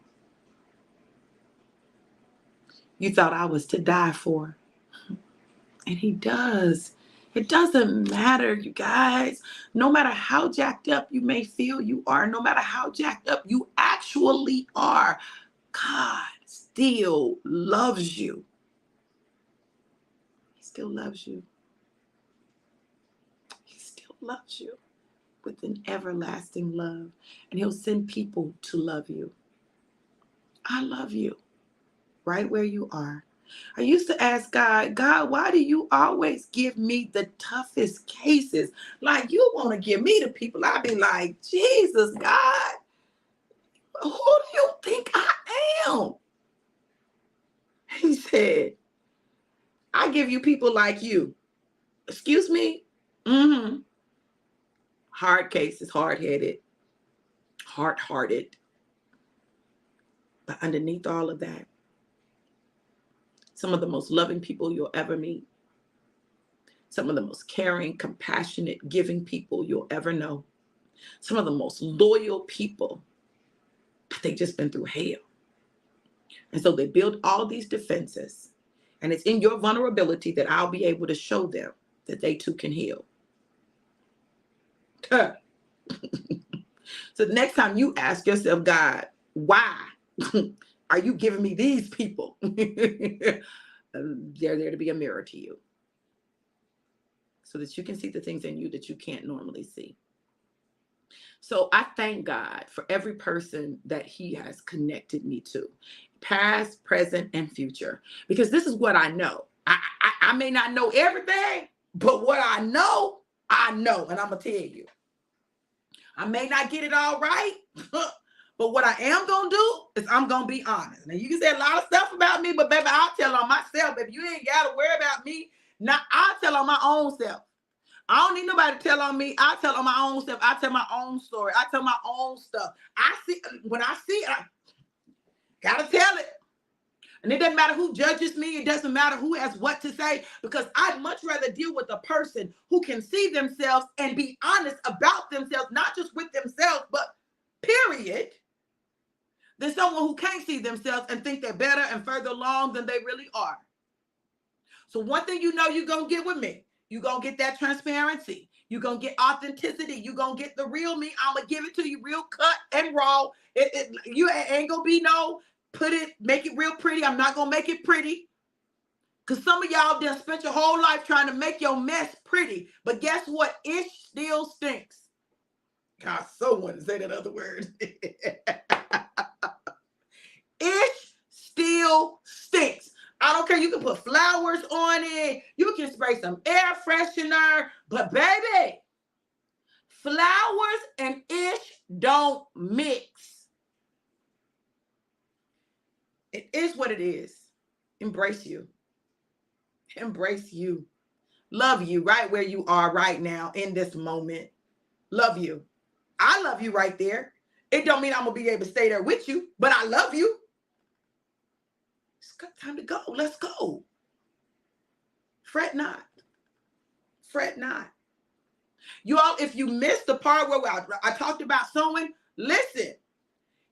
You thought I was to die for. And he does. It doesn't matter, you guys. No matter how jacked up you may feel you are, no matter how jacked up you actually are, God still loves you. He still loves you. loves you with an everlasting love, and he'll send people to love you. I love you right where you are. I used to ask God, God, why do you always give me the toughest cases? Like, you want to give me the people. I'd be like, Jesus, God, who do you think I am? He said, I give you people like you. Excuse me? Mm-hmm. Hard cases, hard-headed, hard-hearted. But underneath all of that, some of the most loving people you'll ever meet. Some of the most caring, compassionate, giving people you'll ever know. Some of the most loyal people, but they've just been through hell. And so they build all these defenses. And it's in your vulnerability that I'll be able to show them that they too can heal. So the next time you ask yourself, God, why are you giving me these people? They're there to be a mirror to you, so that you can see the things in you that you can't normally see. So I thank God for every person that he has connected me to, past, present, and future, because this is what I know. I may not know everything, but what I know, and I'm going to tell you. I may not get it all right, but what I am going to do is I'm going to be honest. Now, you can say a lot of stuff about me, but baby, I'll tell on myself. Baby, you ain't got to worry about me. Now, I'll tell on my own self. I don't need nobody to tell on me. I tell on my own stuff. I tell my own story. I tell my own stuff. When I see it, I gotta tell it. And it doesn't matter who judges me. It doesn't matter who has what to say, because I'd much rather deal with a person who can see themselves and be honest about themselves, not just with themselves, but period, than someone who can't see themselves and think they're better and further along than they really are. So one thing you're going to get with me. You're going to get that transparency. You're going to get authenticity. You're going to get the real me. I'm going to give it to you real cut and raw. You ain't going to be make it real pretty. I'm not going to make it pretty. Because some of y'all done spent your whole life trying to make your mess pretty. But guess what? It still stinks. God, someone say that other word. It still stinks. I don't care. You can put flowers on it. You can spray some air freshener. But baby, flowers and ish don't mix. It is what it is. Embrace you. Embrace you. Love you right where you are right now in this moment. Love you. I love you right there. It don't mean I'm going to be able to stay there with you, but I love you. It's time to go. Let's go. Fret not. Fret not. You all, if you missed the part where I talked about sowing, listen.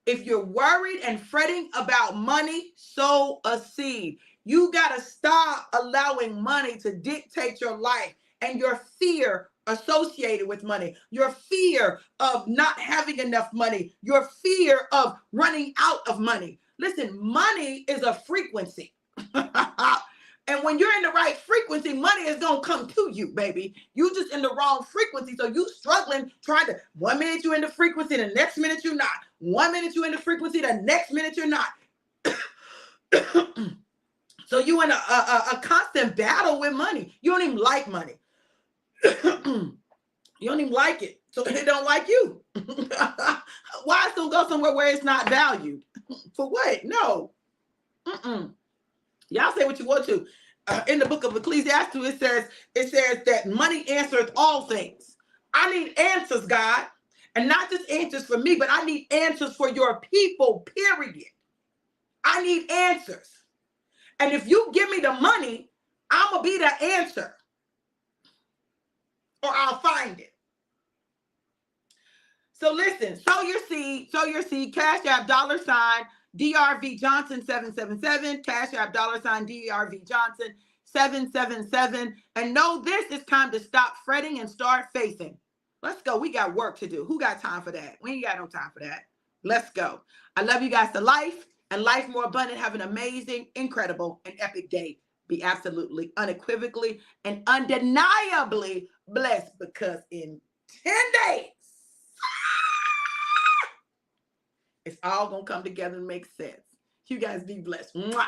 If you're worried and fretting about money, sow a seed. You got to stop allowing money to dictate your life and your fear associated with money, your fear of not having enough money, your fear of running out of money. Listen, money is a frequency. And when you're in the right frequency, money is going to come to you, baby. You just in the wrong frequency. So you struggling, trying to, 1 minute you're in the frequency, the next minute you're not. 1 minute you're in the frequency, the next minute you're not. So you in a constant battle with money. You don't even like money. You don't even like it. So it don't like you. Why it's going to go somewhere where it's not valued? For what? No. Y'all say what you want to. In the book of Ecclesiastes, it says that money answers all things. I need answers, God. And not just answers for me, but I need answers for your people, period. I need answers. And if you give me the money, I'm going to be the answer. Or I'll find it. So listen, sow your seed, Cash App, $ DRV Johnson 777, Cash App, $ DRV Johnson 777. And know this, it's time to stop fretting and start faithing. Let's go. We got work to do. Who got time for that? We ain't got no time for that. Let's go. I love you guys to life and life more abundant. Have an amazing, incredible, and epic day. be absolutely, unequivocally, and undeniably blessed, because in 10 days, it's all going to come together and make sense. You guys be blessed. Mwah.